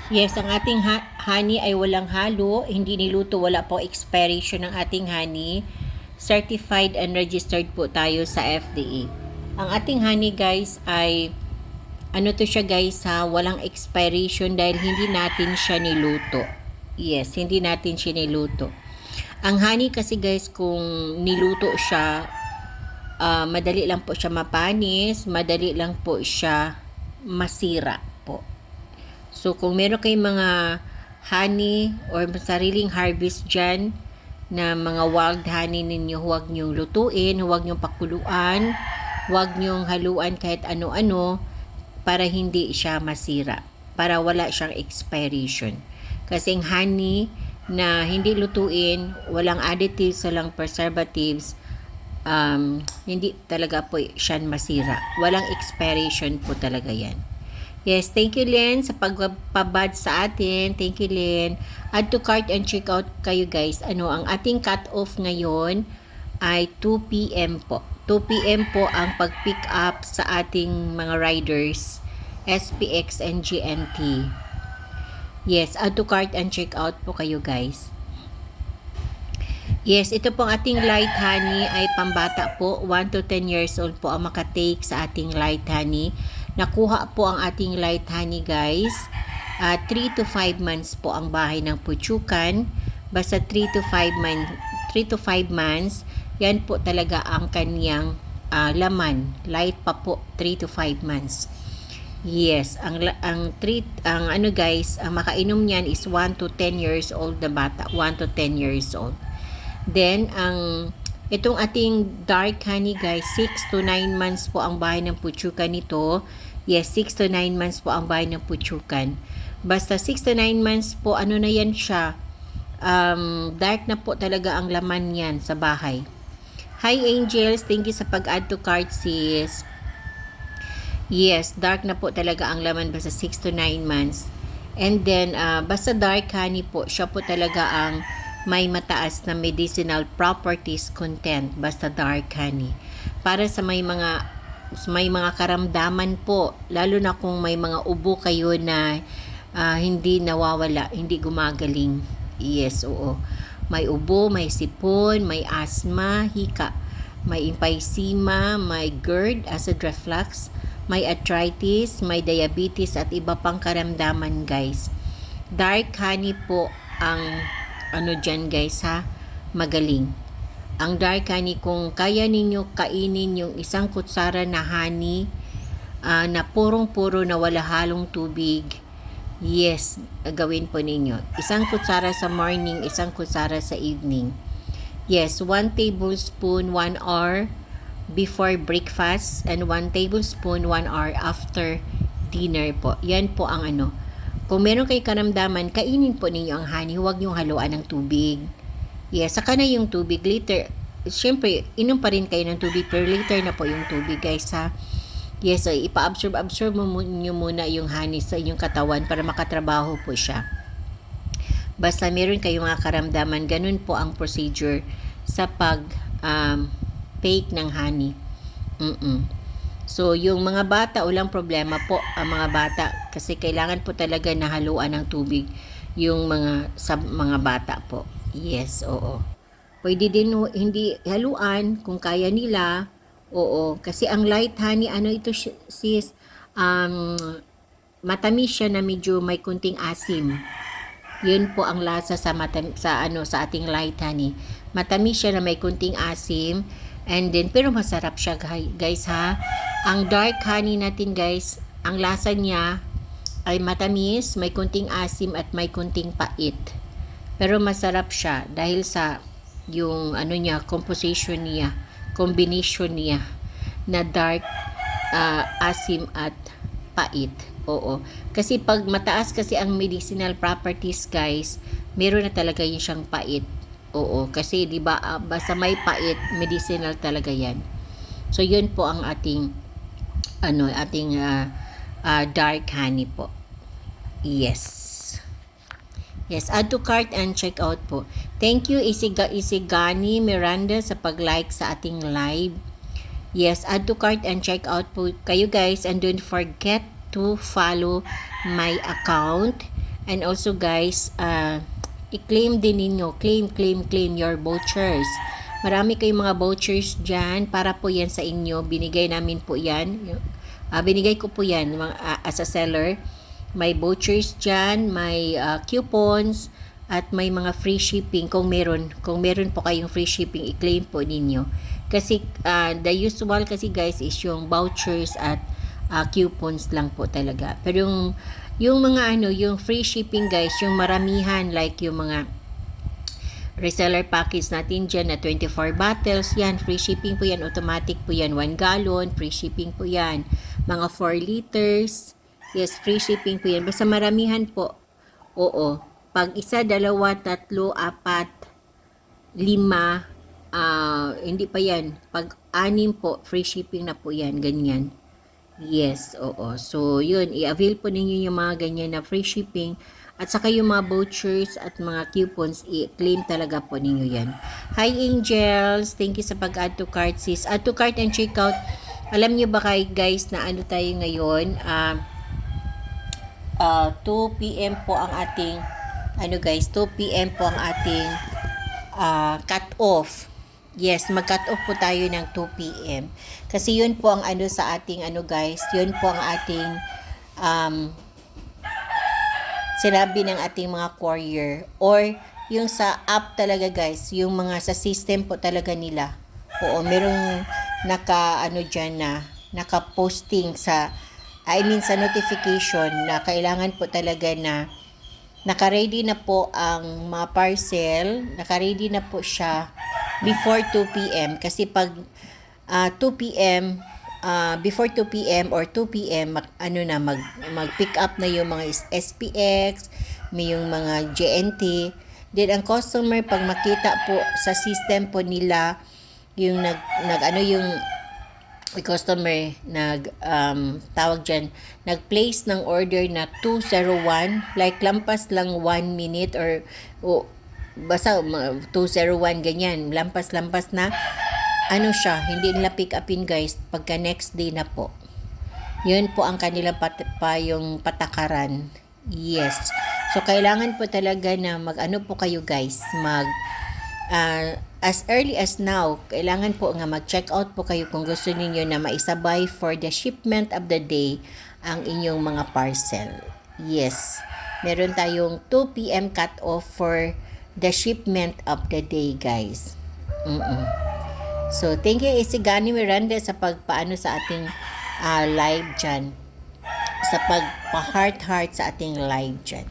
Yes, ang ating honey ay walang halo, hindi niluto, wala po expiration ng ating honey. Certified and registered po tayo sa FDA. Ang ating honey guys ay ano to siya guys ha, walang expiration dahil hindi natin siya niluto. Yes, hindi natin siya niluto. Ang honey kasi guys kung niluto siya, madali lang po siya mapanis, madali lang po siya masira po. So, kung meron kayong mga honey or sariling harvest dyan na mga wild honey ninyo, huwag nyo lutuin, huwag nyo pakuluan, huwag nyo haluan kahit ano-ano para hindi siya masira, para wala siyang expiration. Kasi ang honey na hindi lutuin, walang additives, walang preservatives, hindi talaga po siya masira. Walang expiration po talaga yan. Yes, thank you Len sa pagpabad sa atin. Thank you Len. Add to cart and check out kayo guys. Ang ating cut off ngayon ay 2 PM po. 2 PM po ang pag-pick up sa ating mga riders, SPX and GMT. Yes, add to cart and check out po kayo guys. Yes, ito pong ating light honey ay pambata po. 1 to 10 years old po ang makatake sa ating light honey. Nakuha po ang ating light honey guys. 3 to 5 months po ang bahay ng Puchukan. Basta 3 to 5 months, yan po talaga ang kaniyang laman. Light pa po, 3 to 5 months. Yes, ang ano guys, ang makainom niyan is 1 to 10 years old na bata, 1 to 10 years old. Then itong ating dark honey guys, 6 to 9 months po ang bahay ng Puchukan nito. Yes, 6 to 9 months po ang bahay ng Puchukan. Basta 6 to 9 months po, ano na yan siya, dark na po talaga ang laman yan sa bahay. Hi Angels, thank you sa pag-add to cart sis. Yes, dark na po talaga ang laman basta 6 to 9 months. And then, basta dark honey po, siya po talaga ang may mataas na medicinal properties content, basta dark honey. Para sa may mga karamdaman po, lalo na kung may mga ubo kayo na hindi nawawala, hindi gumagaling. Yes, oo. May ubo, may sipon, may asthma, hika, may emphysema, may GERD, acid reflux, may arthritis, may diabetes at iba pang karamdaman guys. Dark honey po ang ano dyan guys ha, magaling. Ang dark honey, kung kaya ninyo kainin yung isang kutsara na honey na purong-puro na wala halong tubig, yes, gawin po ninyo. Isang kutsara sa morning, isang kutsara sa evening. Yes, 1 tablespoon 1 hour before breakfast and 1 tablespoon 1 hour after dinner po. Yan po ang ano. Kung meron kayo karamdaman, kainin po ninyo ang honey, huwag yung haluan ng tubig. Yes, saka na yung tubig later. Siyempre, inom pa rin kayo ng tubig, pero later na po yung tubig guys ha. Yes, so ipa-absorb nyo muna yung honey sa inyong katawan para makatrabaho po siya. Basta meron kayong mga karamdaman, ganun po ang procedure sa take ng honey. So, yung mga bata, walang problema po ang mga bata kasi kailangan po talaga na haluan ng tubig yung mga bata po. Yes, oo. Pwede din hindi haluan kung kaya nila. Oo, kasi ang light honey, ano ito sis, matamis siya na medyo may kunting asim. Yun po ang lasa sa ating light honey. Matamis siya na may kunting asim. And then, pero masarap siya guys ha. Ang dark honey natin guys, ang lasa niya ay matamis, may kunting asim at may kunting pait. Pero masarap siya dahil sa yung combination niya na dark, asim at pait. Oo. Kasi pag mataas kasi ang medicinal properties guys, meron na talaga yun siyang pait. Oo, kasi 'di ba basta may pait, medicinal talaga 'yan. So 'yun po ang ating dark honey po. Yes. Yes, add to cart and check out po. Thank you Isigani Miranda sa pag-like sa ating live. Yes, add to cart and check out po kayo guys, and don't forget to follow my account And also guys, i-claim din ninyo, claim your vouchers. Marami kayong mga vouchers dyan, para po yan sa inyo, binigay namin po yan, binigay ko po yan as a seller. May vouchers dyan, may coupons, at may mga free shipping kung meron po kayong free shipping, i-claim po ninyo. Kasi the usual kasi guys is yung vouchers at coupons lang po talaga. Pero yung mga yung free shipping guys, yung maramihan, like yung mga reseller package natin dyan na 24 bottles, yan, free shipping po yan, automatic po yan, 1 gallon, free shipping po yan, mga 4 liters, yes, free shipping po yan, basta maramihan po, oo, pag isa, dalawa, tatlo, apat, lima, hindi pa yan, pag 6 po, free shipping na po yan, ganyan. Yes, oo. So, yun, i-avail po ninyo yung mga ganyan na free shipping at saka yung mga vouchers at mga coupons, i-claim talaga po ninyo yan. Hi Angels, thank you sa pag-add to cart sis. Add to cart and checkout. Alam nyo ba guys na ano tayo ngayon? 2 p.m. po ang ating, 2 p.m. po ang ating cut off. Yes, mag-cut off po tayo ng 2 p.m. Kasi yun po ang sa ating guys, yun po ang ating sinabi ng ating mga courier or yung sa app talaga guys, yung mga sa system po talaga nila. Oo, merong dyan na naka-posting sa sa notification na kailangan po talaga na naka-ready na po ang mga parcel, naka-ready na po siya before 2 p.m. kasi pag 2 p.m. Before 2 p.m. or 2 p.m. mag-pick up na yung mga SPX, may yung mga JNT. Then ang customer pag makita po sa system po nila yung yung customer tawag dyan, nag-place ng order na 201, like lampas lang 1 minute or basta 201 ganyan, lampas na siya, hindi nila pick upin guys pagka next day na po. Yun po ang kanilang yung patakaran. Yes. So kailangan po talaga na po kayo guys, as early as now, kailangan po nga mag-check out po kayo kung gusto niyo na maisabay for the shipment of the day ang inyong mga parcel. Yes. Meron tayong 2 p.m. cut off for the shipment of the day guys. So thank you Isigani Miranda sa pagpaano sa ating live dyan, sa pagpa-heart sa ating live dyan.